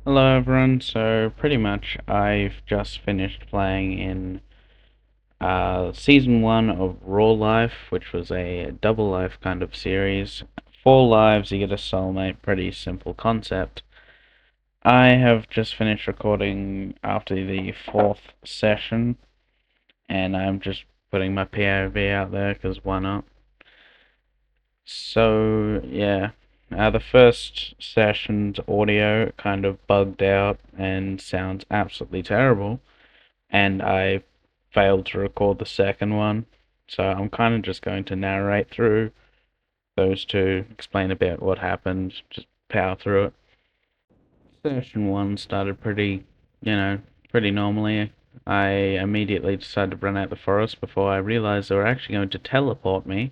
Hello everyone, so pretty much I've just finished playing in Season 1 of R4w Life, which was a double life kind of series. 4 lives, you get a soulmate, pretty simple concept. I have just finished recording after the 4th session, and I'm just putting my POV out there, because why not? So, yeah. The first session's audio kind of bugged out and sounds absolutely terrible, and I failed to record the second one. So I'm kind of just going to narrate through those two, explain a bit what happened, just power through it. Session one started pretty normally. I immediately decided to run out the forest before I realized they were actually going to teleport me,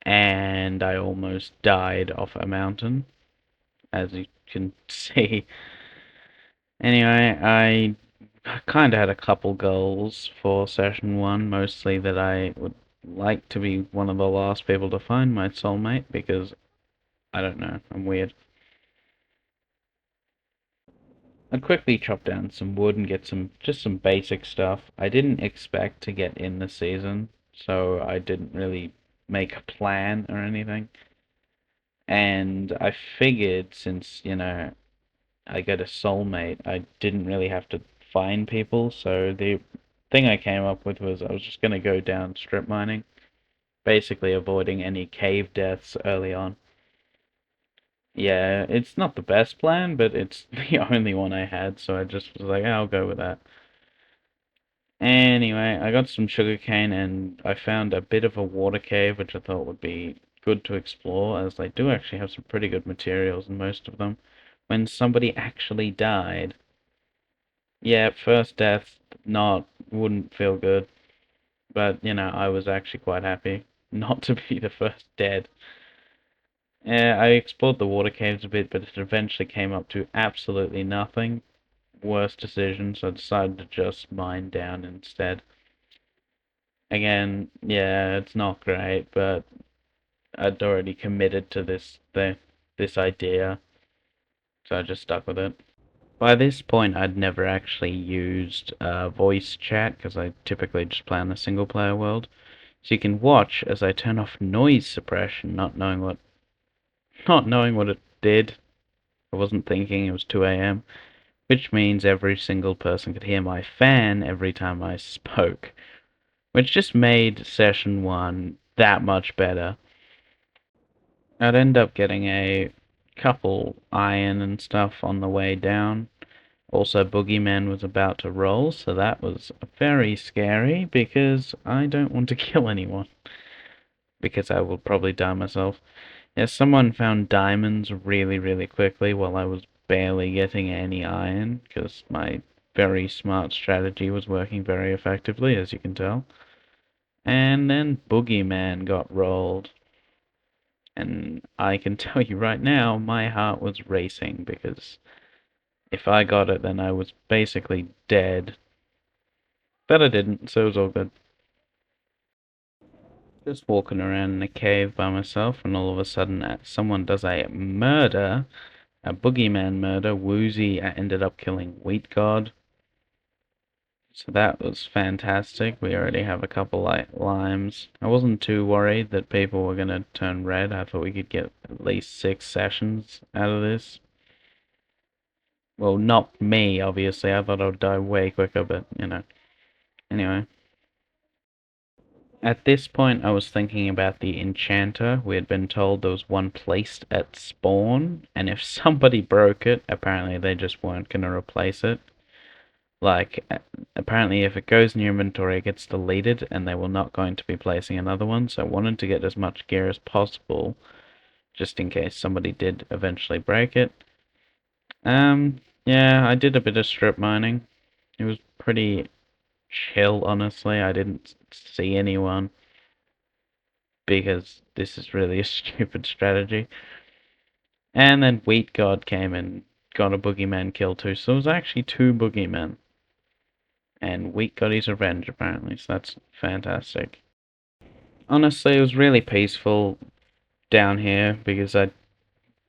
and I almost died off a mountain, as you can see. Anyway, I kind of had a couple goals for session one, mostly that I would like to be one of the last people to find my soulmate because I don't know, I'm weird. I'd quickly chop down some wood and get some basic stuff. I didn't expect to get in the season, so I didn't really make a plan or anything. And I figured since, I got a soulmate, I didn't really have to find people, so the thing I came up with was I was just gonna go down strip mining, basically avoiding any cave deaths early on. Yeah, it's not the best plan, but it's the only one I had, so I just was like, I'll go with that. Anyway, I got some sugarcane and I found a bit of a water cave, which I thought would be good to explore, as they do actually have some pretty good materials in most of them. When somebody actually died, yeah, first death, not wouldn't feel good, but I was actually quite happy not to be the first dead. Yeah, I explored the water caves a bit, but it eventually came up to absolutely nothing. Worst decision, so I decided to just mine down instead. Again, yeah, it's not great, but I'd already committed to this idea, so I just stuck with it. By this point, I'd never actually used voice chat because I typically just play on a single player world. So you can watch as I turn off noise suppression, not knowing what it did. I wasn't thinking it was 2 a.m., which means every single person could hear my fan every time I spoke, which just made session one that much better. I'd end up getting a couple iron and stuff on the way down. Also, Boogeyman was about to roll, so that was very scary because I don't want to kill anyone because I will probably die myself. Yeah, someone found diamonds really, really quickly while I was barely getting any iron because my very smart strategy was working very effectively, as you can tell. And then Boogeyman got rolled. And I can tell you right now, my heart was racing because if I got it, then I was basically dead. But I didn't, so it was all good. Just walking around in a cave by myself, and all of a sudden, someone does a murder, a boogeyman murder. Woozy ended up killing Wheat God, so that was fantastic. We already have a couple limes. I wasn't too worried that people were gonna turn red. I thought we could get at least 6 sessions out of this. Well, not me, obviously. I thought I would die way quicker, but Anyway. At this point, I was thinking about the enchanter. We had been told there was one placed at spawn, and if somebody broke it, apparently they just weren't going to replace it. Like, apparently if it goes in your inventory, it gets deleted, and they were not going to be placing another one, so I wanted to get as much gear as possible, just in case somebody did eventually break it. Yeah, I did a bit of strip mining. It was pretty chill, honestly. I didn't see anyone because this is really a stupid strategy. And then Wheat God came and got a boogeyman kill too, so it was actually 2 boogeymen. And Wheat got his revenge apparently, so that's fantastic. Honestly, it was really peaceful down here because I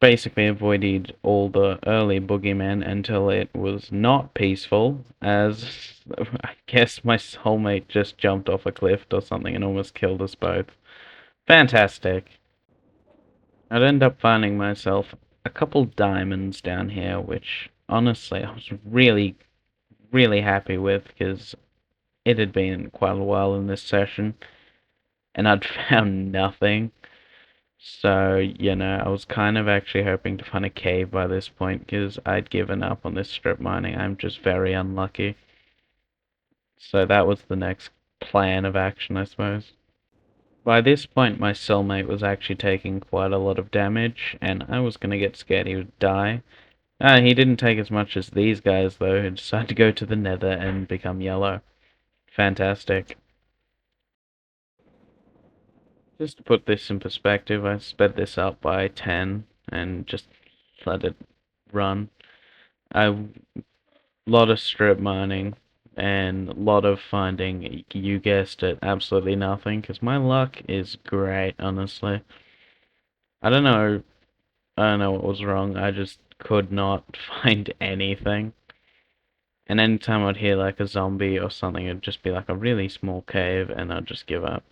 basically avoided all the early boogeymen until it was not peaceful, as I guess my soulmate just jumped off a cliff or something and almost killed us both. Fantastic. I'd end up finding myself a couple diamonds down here, which honestly I was really, really happy with because it had been quite a while in this session and I'd found nothing. So, I was kind of actually hoping to find a cave by this point because I'd given up on this strip mining. I'm just very unlucky. So that was the next plan of action, I suppose. By this point, my cellmate was actually taking quite a lot of damage, and I was gonna get scared he would die. He didn't take as much as these guys, though, who decided to go to the nether and become yellow. Fantastic. Just to put this in perspective, I sped this up by 10 and just let it run. A lot of strip mining and a lot of finding, you guessed it, absolutely nothing, because my luck is great, honestly. I don't know, I don't know what was wrong, I just could not find anything. And anytime I'd hear like a zombie or something, it'd just be like a really small cave, and I'd just give up.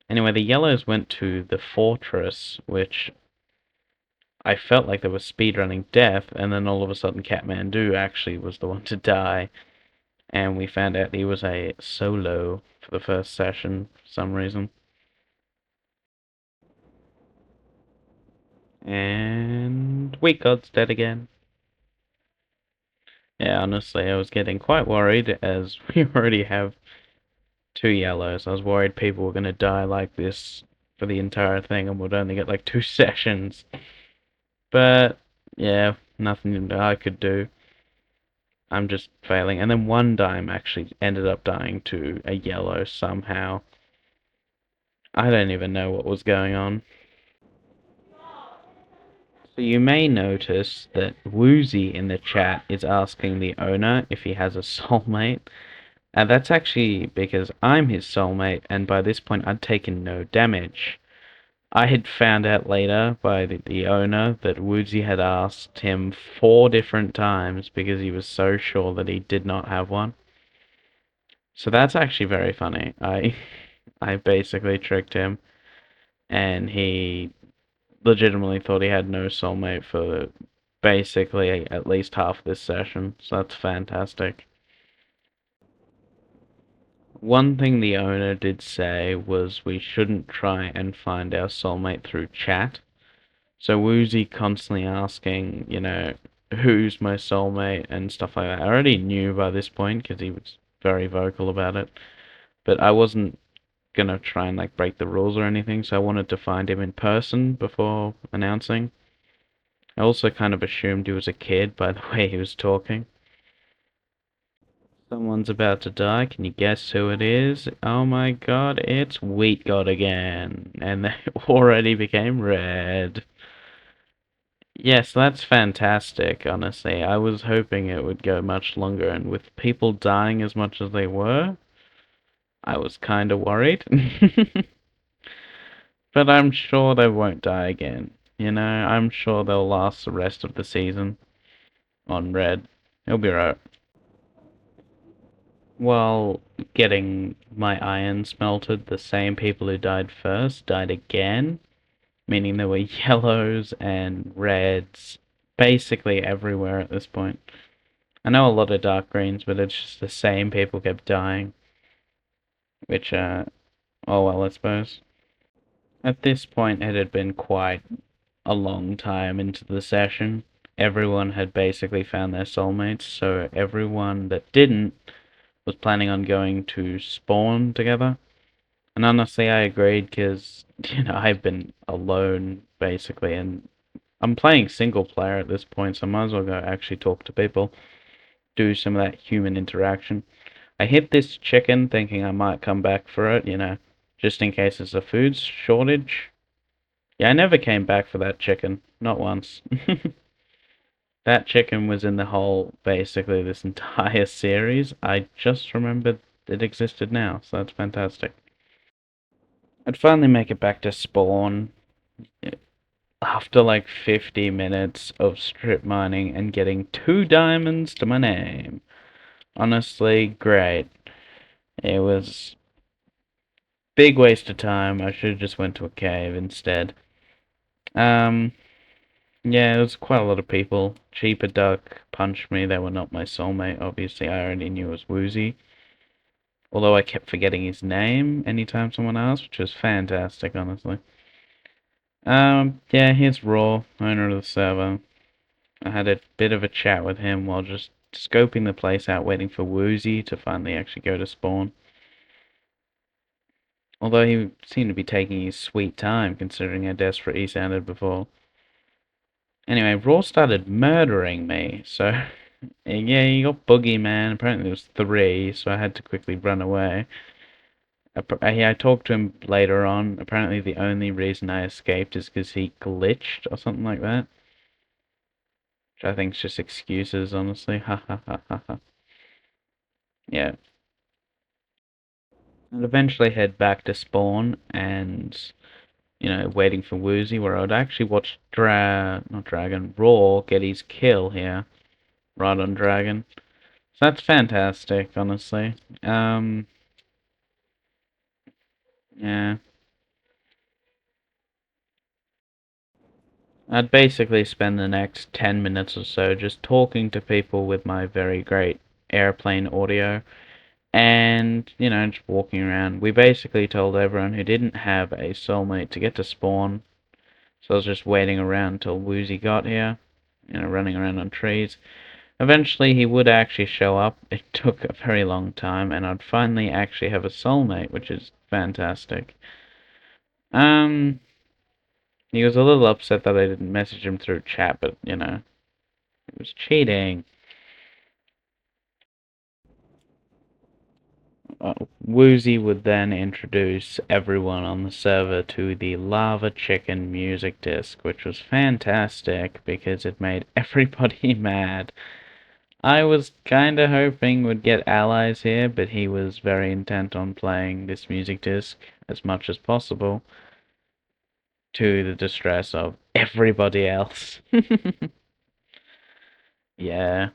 Anyway, the yellows went to the fortress, which I felt like they were speedrunning death, and then all of a sudden Catmandu actually was the one to die, and we found out he was a solo for the first session for some reason. And Weak God's dead again. Yeah, honestly, I was getting quite worried as we already have two yellows. I was worried people were going to die like this for the entire thing and would only get like two sessions. But, yeah, nothing I could do. I'm just failing. And then one dime actually ended up dying to a yellow somehow. I don't even know what was going on. So you may notice that Woozy in the chat is asking the owner if he has a soulmate. And that's actually because I'm his soulmate, and by this point I'd taken no damage. I had found out later by the owner that Woozy had asked him 4 different times because he was so sure that he did not have one. So that's actually very funny. I basically tricked him, and he legitimately thought he had no soulmate for basically at least half this session, so that's fantastic. One thing the owner did say was we shouldn't try and find our soulmate through chat. So Woozy constantly asking, who's my soulmate and stuff like that. I already knew by this point because he was very vocal about it, but I wasn't gonna try and like break the rules or anything, so I wanted to find him in person before announcing. I also kind of assumed he was a kid by the way he was talking. Someone's about to die. Can you guess who it is? Oh my god, it's Wheat God again. And they already became red. Yes, that's fantastic, honestly. I was hoping it would go much longer, and with people dying as much as they were, I was kind of worried. But I'm sure they won't die again. I'm sure they'll last the rest of the season on red. It'll be right. While getting my iron smelted, the same people who died first died again, meaning there were yellows and reds basically everywhere at this point. I know a lot of dark greens, but it's just the same people kept dying, which, oh well, I suppose. At this point, it had been quite a long time into the session. Everyone had basically found their soulmates, so everyone that didn't was planning on going to spawn together. And honestly, I agreed because, I've been alone basically, and I'm playing single player at this point, so I might as well go actually talk to people, do some of that human interaction. I hit this chicken thinking I might come back for it, just in case there's a food shortage. Yeah, I never came back for that chicken, not once. That chicken was in the whole, basically, this entire series. I just remembered it existed now, so that's fantastic. I'd finally make it back to spawn. after like 50 minutes of strip mining and getting 2 diamonds to my name. Honestly, great. It was big waste of time. I should have just went to a cave instead. Um, yeah, there was quite a lot of people. Cheaper Duck punched me. They were not my soulmate. Obviously, I already knew it was Woozy. Although I kept forgetting his name anytime someone asked, which was fantastic, honestly. Yeah, here's Raw, owner of the server. I had a bit of a chat with him while just scoping the place out, waiting for Woozy to finally actually go to spawn. Although he seemed to be taking his sweet time, considering how desperate he sounded before. Anyway, Raw started murdering me, so yeah, he got Boogeyman. Apparently there was 3, so I had to quickly run away. I talked to him later on. Apparently the only reason I escaped is because he glitched or something like that. Which I think is just excuses, honestly. Ha ha ha ha ha. Yeah. I'd eventually head back to spawn and, waiting for Woozy, where I'd actually watch not Dragon, Raw get his kill here, right on Dragon. So that's fantastic, honestly. Yeah. I'd basically spend the next 10 minutes or so just talking to people with my very great airplane audio and, just walking around. We basically told everyone who didn't have a soulmate to get to spawn, so I was just waiting around until Woozy got here, running around on trees. Eventually he would actually show up. It took a very long time, and I'd finally actually have a soulmate, which is fantastic. Um, he was a little upset that I didn't message him through chat, but, it was cheating. Woozy would then introduce everyone on the server to the Lava Chicken music disc, which was fantastic because it made everybody mad. I was kinda hoping we'd get allies here, but he was very intent on playing this music disc as much as possible, to the distress of everybody else. Yeah.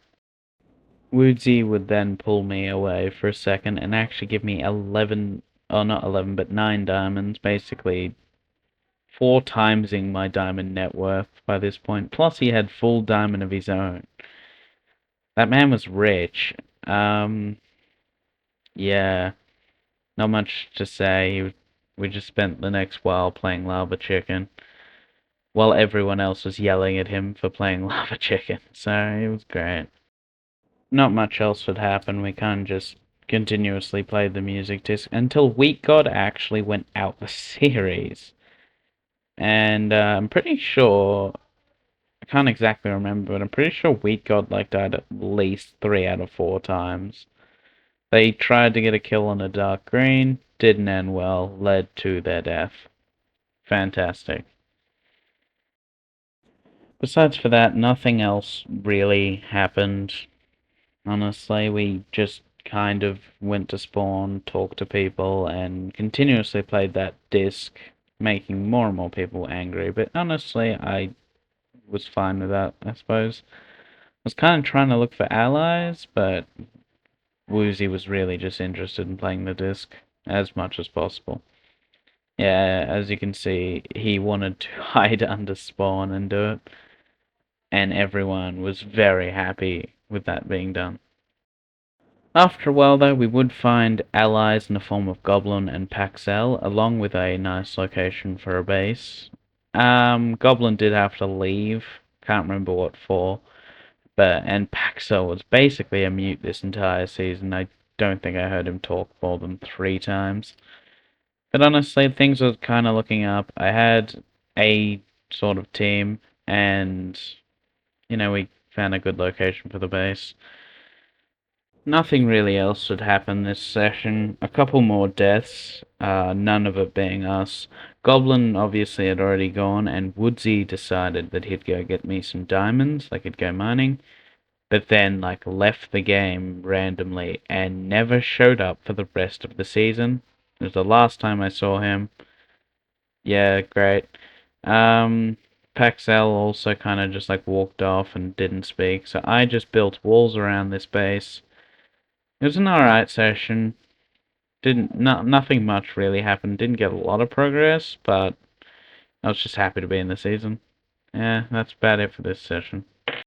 Woodsy would then pull me away for a second and actually give me 11, oh not 11, but 9 diamonds, basically 4 timesing my diamond net worth by this point. Plus he had full diamond of his own. That man was rich. Um, yeah, not much to say. We just spent the next while playing Lava Chicken, while everyone else was yelling at him for playing Lava Chicken, so it was great. Not much else would happen. We can't just continuously play the music disc until Wheat God actually went out the series. And I'm pretty sure, I can't exactly remember, but I'm pretty sure Wheat God like died at least 3 out of 4 times. They tried to get a kill on a dark green, didn't end well, led to their death. Fantastic. Besides for that, nothing else really happened. Honestly, we just kind of went to spawn, talked to people, and continuously played that disc, making more and more people angry. But honestly, I was fine with that, I suppose. I was kind of trying to look for allies, but Woozy was really just interested in playing the disc as much as possible. Yeah, as you can see, he wanted to hide under spawn and do it, and everyone was very happy with that being done. After a while, though, we would find allies in the form of Goblin and Paxel, along with a nice location for a base. Goblin did have to leave, can't remember what for, and Paxel was basically a mute this entire season. I don't think I heard him talk more than 3 times. But honestly, things were kind of looking up. I had a sort of team, and, we found a good location for the base. Nothing really else had happened this session. A couple more deaths, none of it being us. Goblin obviously had already gone, and Woodsy decided that he'd go get me some diamonds, like he'd go mining, but then, left the game randomly and never showed up for the rest of the season. It was the last time I saw him. Yeah, great. Um, Paxel also kind of just like walked off and didn't speak, so I just built walls around this base. It was an alright session. Nothing much really happened. Didn't get a lot of progress, but I was just happy to be in the season. Yeah, that's about it for this session.